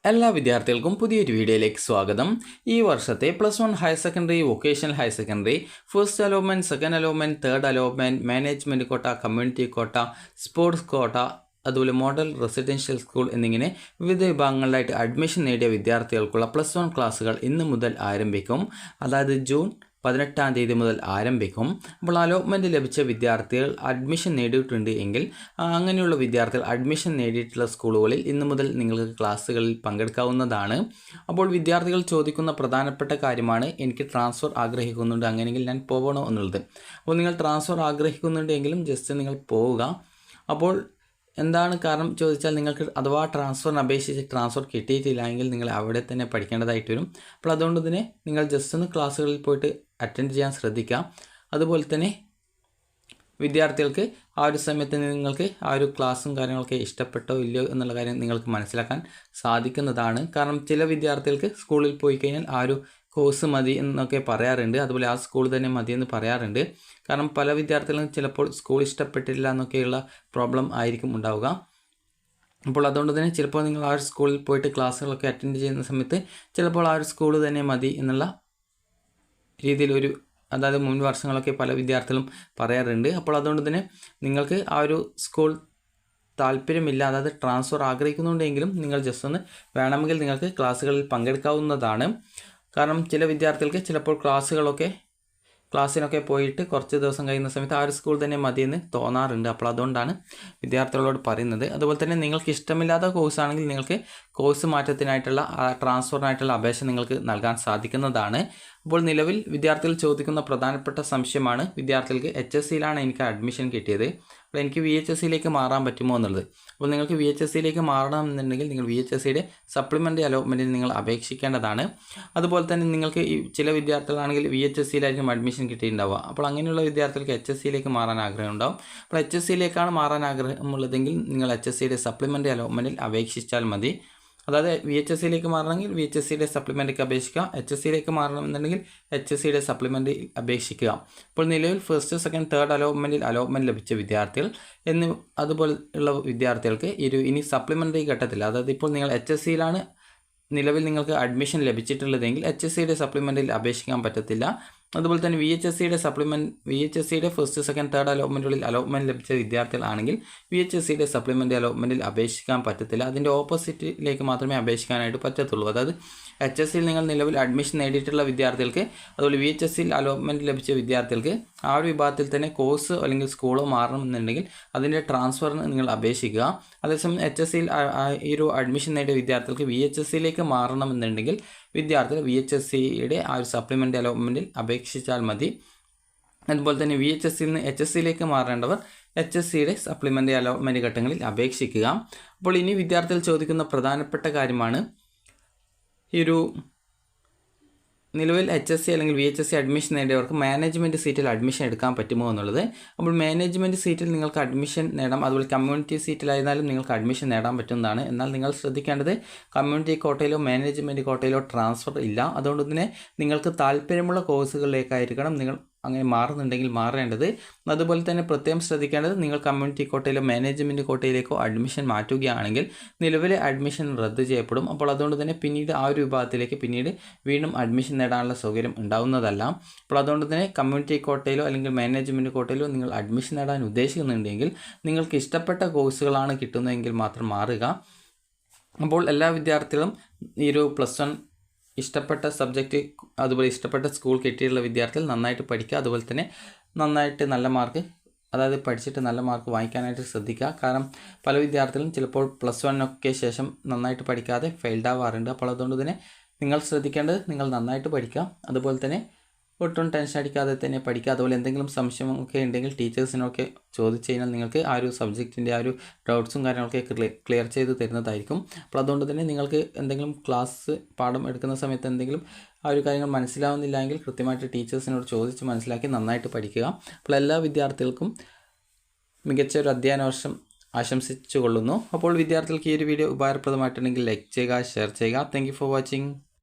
എല്ലാ വിദ്യാർത്ഥികൾക്കും പുതിയൊരു വീഡിയോയിലേക്ക് സ്വാഗതം. ഈ വർഷത്തെ +1 higher secondary, vocational higher secondary, first allotment, second allotment, third allotment, management കോട്ട, കമ്മ്യൂണിറ്റി കോട്ട, സ്പോർട്സ് കോട്ട, അതുപോലെ മോഡൽ റെസിഡൻഷ്യൽ സ്കൂൾ എന്നിങ്ങനെ വിവിധ വിഭാഗങ്ങളിലായിട്ട് അഡ്മിഷൻ നേടിയ വിദ്യാർത്ഥികൾക്കുള്ള +1 ക്ലാസ്സുകൾ ഇന്ന് മുതൽ ആരംഭിക്കും. അതായത് ജൂൺ 18-ാം തീയതി മുതൽ ആരംഭിക്കും. അപ്പോൾ അലോട്ട്മെൻറ്റ് ലഭിച്ച വിദ്യാർത്ഥികൾ അഡ്മിഷൻ നേടിയിട്ടുണ്ട് എങ്കിൽ അങ്ങനെയുള്ള വിദ്യാർത്ഥികൾ അഡ്മിഷൻ നേടിയിട്ടുള്ള സ്കൂളുകളിൽ ഇന്നു മുതൽ നിങ്ങൾക്ക് ക്ലാസ്സുകളിൽ പങ്കെടുക്കാവുന്നതാണ്. അപ്പോൾ വിദ്യാർത്ഥികൾ ചോദിക്കുന്ന പ്രധാനപ്പെട്ട കാര്യമാണ്, എനിക്ക് ട്രാൻസ്ഫർ ആഗ്രഹിക്കുന്നുണ്ട്, അങ്ങനെയെങ്കിൽ ഞാൻ പോകണോ എന്നുള്ളത്. അപ്പോൾ നിങ്ങൾ ട്രാൻസ്ഫർ ആഗ്രഹിക്കുന്നുണ്ടെങ്കിലും ജസ്റ്റ് നിങ്ങൾ പോവുക. അപ്പോൾ എന്താണ് കാരണം ചോദിച്ചാൽ, നിങ്ങൾക്ക് അഥവാ ട്രാൻസ്ഫറിന് അപേക്ഷിച്ച് ട്രാൻസ്ഫർ കിട്ടിയിട്ടില്ല എങ്കിൽ നിങ്ങൾ അവിടെ തന്നെ പഠിക്കേണ്ടതായിട്ട് വരും. അപ്പോൾ അതുകൊണ്ട് തന്നെ നിങ്ങൾ ജസ്റ്റ് ഒന്ന് ക്ലാസ്സുകളിൽ പോയിട്ട് അറ്റൻഡ് ചെയ്യാൻ ശ്രദ്ധിക്കാം. അതുപോലെ തന്നെ വിദ്യാർത്ഥികൾക്ക് ആ ഒരു സമയത്ത് നിങ്ങൾക്ക് ആ ഒരു ക്ലാസ്സും കാര്യങ്ങളൊക്കെ ഇഷ്ടപ്പെട്ടോ ഇല്ലയോ എന്നുള്ള കാര്യം നിങ്ങൾക്ക് മനസ്സിലാക്കാൻ സാധിക്കുന്നതാണ്. കാരണം ചില വിദ്യാർത്ഥികൾക്ക് സ്കൂളിൽ പോയി കഴിഞ്ഞാൽ ആ ഒരു കോഴ്സ് മതി എന്നൊക്കെ പറയാറുണ്ട്, അതുപോലെ ആ സ്കൂൾ തന്നെ മതി എന്ന് പറയാറുണ്ട്. കാരണം പല വിദ്യാർത്ഥികളും ചിലപ്പോൾ സ്കൂൾ ഇഷ്ടപ്പെട്ടില്ല എന്നൊക്കെയുള്ള പ്രോബ്ലം ആയിരിക്കും ഉണ്ടാവുക. അപ്പോൾ അതുകൊണ്ട് തന്നെ ചിലപ്പോൾ നിങ്ങൾ ആ ഒരു സ്കൂളിൽ പോയിട്ട് ക്ലാസ്സുകളൊക്കെ അറ്റൻഡ് ചെയ്യുന്ന സമയത്ത് ചിലപ്പോൾ ആ ഒരു സ്കൂൾ തന്നെ മതി എന്നുള്ള രീതിയിൽ അതായത് മുൻ വർഷങ്ങളൊക്കെ പല വിദ്യാർത്ഥികളും പറയാറുണ്ട്. അപ്പോൾ അതുകൊണ്ട് തന്നെ നിങ്ങൾക്ക് ആ ഒരു സ്കൂൾ താല്പര്യമില്ല, അതായത് ട്രാൻസ്ഫർ ആഗ്രഹിക്കുന്നുണ്ടെങ്കിലും നിങ്ങൾ ജസ്റ്റ് ഒന്ന് വേണമെങ്കിൽ നിങ്ങൾക്ക് ക്ലാസ്സുകളിൽ പങ്കെടുക്കാവുന്നതാണ്. കാരണം ചില വിദ്യാർത്ഥികൾക്ക് ചിലപ്പോൾ ക്ലാസ്സിനൊക്കെ പോയിട്ട് കുറച്ച് ദിവസം കഴിയുന്ന സമയത്ത് ആ ഒരു സ്കൂൾ തന്നെ മതിയെന്ന് തോന്നാറുണ്ട്. അപ്പോൾ അതുകൊണ്ടാണ് വിദ്യാർത്ഥികളോട് പറയുന്നത്. അതുപോലെ തന്നെ നിങ്ങൾക്ക് ഇഷ്ടമില്ലാത്ത കോഴ്സാണെങ്കിൽ നിങ്ങൾക്ക് കോഴ്സ് മാറ്റത്തിനായിട്ടുള്ള ട്രാൻസ്ഫറിനായിട്ടുള്ള അപേക്ഷ നിങ്ങൾക്ക് നൽകാൻ സാധിക്കുന്നതാണ്. അപ്പോൾ നിലവിൽ വിദ്യാർത്ഥികൾ ചോദിക്കുന്ന പ്രധാനപ്പെട്ട സംശയമാണ്, വിദ്യാർത്ഥികൾക്ക് HSCയിലാണ് എനിക്ക് അഡ്മിഷൻ കിട്ടിയത്, അപ്പോൾ എനിക്ക് VHSCയിലേക്ക് മാറാൻ പറ്റുമോ എന്നുള്ളത്. അപ്പോൾ നിങ്ങൾക്ക് VHSCയിലേക്ക് മാറണമെന്നുണ്ടെങ്കിൽ നിങ്ങൾ VHSCയുടെ സപ്ലിമെൻ്ററി അലോട്ട്മെൻറ്റിന് നിങ്ങൾ അപേക്ഷിക്കേണ്ടതാണ്. അതുപോലെ തന്നെ നിങ്ങൾക്ക് ചില വിദ്യാർത്ഥികളാണെങ്കിൽ VHSCയിലായിരിക്കും അഡ്മിഷൻ കിട്ടിയിട്ടുണ്ടാവുക. അപ്പോൾ അങ്ങനെയുള്ള വിദ്യാർത്ഥികൾക്ക് HSCയിലേക്ക് മാറാൻ ആഗ്രഹം ഉണ്ടാവും. അപ്പോൾ HSCയിലേക്കാണ് മാറാൻ ആഗ്രഹമുള്ളതെങ്കിൽ നിങ്ങൾ HSCയുടെ സപ്ലിമെൻ്ററി അലോട്ട്മെൻറ്റിൽ അപേക്ഷിച്ചാൽ മതി. അതായത് VHSCയിലേക്ക് മാറണമെങ്കിൽ VHSCയുടെ സപ്ലിമെൻ്ററിക്ക് അപേക്ഷിക്കുക, HSCയിലേക്ക് മാറണമെന്നുണ്ടെങ്കിൽ HSCയുടെ സപ്ലിമെൻ്ററി അപേക്ഷിക്കുക. ഇപ്പോൾ നിലവിൽ ഫസ്റ്റ്, സെക്കൻഡ്, തേർഡ് അലോട്ട്മെൻറ്റ് ലഭിച്ച വിദ്യാർത്ഥികൾ അതുപോലെയുള്ള വിദ്യാർത്ഥികൾക്ക് ഇനി സപ്ലിമെൻ്ററി ഘട്ടത്തിൽ, അതായത് ഇപ്പോൾ നിങ്ങൾ HSCയിലാണ് നിലവിൽ നിങ്ങൾക്ക് അഡ്മിഷൻ ലഭിച്ചിട്ടുള്ളതെങ്കിൽ HSCയുടെ സപ്ലിമെൻ്റിൽ അപേക്ഷിക്കാൻ പറ്റത്തില്ല. അതുപോലെ തന്നെ VHSCയുടെ ഫസ്റ്റ്, സെക്കൻഡ്, തേർഡ് അലോട്ട്മെൻറ്റ് ലഭിച്ച വിദ്യാർത്ഥികളാണെങ്കിൽ VHSCയുടെ സപ്ലിമെൻ്ററി അലോട്ട്മെൻറ്റിൽ അപേക്ഷിക്കാൻ പറ്റത്തില്ല. അതിൻ്റെ ഓപ്പോസിറ്റിലേക്ക് മാത്രമേ അപേക്ഷിക്കാനായിട്ട് പറ്റത്തുള്ളൂ. അതായത് HSCയിൽ നിങ്ങൾ നിലവിൽ അഡ്മിഷൻ നേടിയിട്ടുള്ള വിദ്യാർത്ഥികൾക്ക്, അതുപോലെ VHSCയിൽ അലോട്ട്മെൻറ്റ് ലഭിച്ച വിദ്യാർത്ഥികൾക്ക് ആ ഒരു വിഭാഗത്തിൽ തന്നെ കോഴ്സ് അല്ലെങ്കിൽ സ്കൂളോ മാറണമെന്നുണ്ടെങ്കിൽ അതിൻ്റെ ട്രാൻസ്ഫറിന് നിങ്ങൾ അപേക്ഷിക്കുക. അതേസമയം HSCയിൽ ഈ ഒരു അഡ്മിഷൻ നേടിയ വിദ്യാർത്ഥികൾക്ക് VHSCയിലേക്ക് മാറണമെന്നുണ്ടെങ്കിൽ വിദ്യാർത്ഥികൾ VHSCയുടെ ആ ഒരു സപ്ലിമെൻ്ററി അലോട്ട്മെൻറ്റിൽ അപേക്ഷിച്ചാൽ മതി. അതുപോലെ തന്നെ VHSCയിൽ നിന്ന് HSCയിലേക്ക് മാറേണ്ടവർ HSCയുടെ സപ്ലിമെൻ്ററി അലോട്ട്മെൻറ്റ് ഘട്ടങ്ങളിൽ അപേക്ഷിക്കുക. അപ്പോൾ ഇനി വിദ്യാർത്ഥികൾ ചോദിക്കുന്ന പ്രധാനപ്പെട്ട കാര്യമാണ്, നിലവിൽ HSC അല്ലെങ്കിൽ VHSC അഡ്മിഷൻ നേടിയവർക്ക് മാനേജ്മെൻറ്റ് സീറ്റിൽ അഡ്മിഷൻ എടുക്കാൻ പറ്റുമോ എന്നുള്ളത്. അപ്പോൾ മാനേജ്മെൻറ്റ് സീറ്റിൽ നിങ്ങൾക്ക് അഡ്മിഷൻ നേടാം, അതുപോലെ കമ്മ്യൂണിറ്റി സീറ്റിലായിരുന്നാലും നിങ്ങൾക്ക് അഡ്മിഷൻ നേടാൻ പറ്റുന്നതാണ്. എന്നാൽ നിങ്ങൾ ശ്രദ്ധിക്കേണ്ടത്, കമ്മ്യൂണിറ്റി കോട്ടയിലോ മാനേജ്മെൻറ്റ് കോട്ടയിലോ ട്രാൻസ്ഫർ ഇല്ല. അതുകൊണ്ട് തന്നെ നിങ്ങൾക്ക് താല്പര്യമുള്ള കോഴ്സുകളിലേക്കായിരിക്കണം നിങ്ങൾ അങ്ങനെ മാറുന്നുണ്ടെങ്കിൽ മാറേണ്ടത്. അതുപോലെ തന്നെ പ്രത്യേകം ശ്രദ്ധിക്കേണ്ടത്, നിങ്ങൾ കമ്മ്യൂണിറ്റി കോട്ടയിലോ മാനേജ്മെൻറ്റ് കോട്ടയിലേക്കോ അഡ്മിഷൻ മാറ്റുകയാണെങ്കിൽ നിലവിലെ അഡ്മിഷൻ റദ്ദ് ചെയ്യപ്പെടും. അപ്പോൾ അതുകൊണ്ട് തന്നെ പിന്നീട് ആ ഒരു വിഭാഗത്തിലേക്ക് വീണ്ടും അഡ്മിഷൻ നേടാനുള്ള സൗകര്യം ഉണ്ടാവുന്നതല്ല. അപ്പോൾ അതുകൊണ്ട് തന്നെ കമ്മ്യൂണിറ്റി കോട്ടയിലോ അല്ലെങ്കിൽ മാനേജ്മെൻറ്റ് കോട്ടയിലോ നിങ്ങൾ അഡ്മിഷൻ നേടാൻ ഉദ്ദേശിക്കുന്നുണ്ടെങ്കിൽ നിങ്ങൾക്ക് ഇഷ്ടപ്പെട്ട കോഴ്സുകളാണ് കിട്ടുന്നതെങ്കിൽ മാത്രം മാറുക. അപ്പോൾ എല്ലാ വിദ്യാർത്ഥികളും ഈ ഒരു +1 ഇഷ്ടപ്പെട്ട സബ്ജക്റ്റ്, അതുപോലെ ഇഷ്ടപ്പെട്ട സ്കൂൾ കിട്ടിയിട്ടുള്ള വിദ്യാർത്ഥികൾ നന്നായിട്ട് പഠിക്കുക. അതുപോലെ തന്നെ നന്നായിട്ട് നല്ല മാർക്ക്, അതായത് പഠിച്ചിട്ട് നല്ല മാർക്ക് വാങ്ങിക്കാനായിട്ട് ശ്രദ്ധിക്കുക. കാരണം പല വിദ്യാർത്ഥികളും ചിലപ്പോൾ +1 ശേഷം നന്നായിട്ട് പഠിക്കാതെ ഫെയിൽഡ് ആവാറുണ്ട്. അപ്പോൾ അതുകൊണ്ട് തന്നെ നിങ്ങൾ ശ്രദ്ധിക്കേണ്ടത്, നിങ്ങൾ നന്നായിട്ട് പഠിക്കുക, അതുപോലെ തന്നെ ഒട്ടും ടെൻഷൻ അടിക്കാതെ തന്നെ പഠിക്കുക. അതുപോലെ എന്തെങ്കിലും സംശയമൊക്കെ ഉണ്ടെങ്കിൽ ടീച്ചേഴ്സിനൊക്കെ ചോദിച്ചു കഴിഞ്ഞാൽ നിങ്ങൾക്ക് ആ ഒരു സബ്ജക്റ്റിൻ്റെ ആ ഒരു ഡൗട്ട്സും കാര്യങ്ങളൊക്കെ ക്ലിയർ ചെയ്ത് തരുന്നതായിരിക്കും. അപ്പോൾ അതുകൊണ്ട് തന്നെ നിങ്ങൾക്ക് എന്തെങ്കിലും പാഠം എടുക്കുന്ന സമയത്ത് എന്തെങ്കിലും ആ ഒരു കാര്യങ്ങൾ മനസ്സിലാവുന്നില്ല എങ്കിൽ കൃത്യമായിട്ട് ടീച്ചേഴ്സിനോട് ചോദിച്ച് മനസ്സിലാക്കി നന്നായിട്ട് പഠിക്കുക. അപ്പോൾ എല്ലാ വിദ്യാർത്ഥികൾക്കും മികച്ച ഒരു അധ്യയന വർഷം ആശംസിച്ചു കൊള്ളുന്നു. അപ്പോൾ വിദ്യാർത്ഥികൾക്ക് ഈ ഒരു വീഡിയോ ഉപകാരപ്രദമായിട്ടുണ്ടെങ്കിൽ ലൈക്ക് ചെയ്യുക, ഷെയർ ചെയ്യുക. Thank you for watching.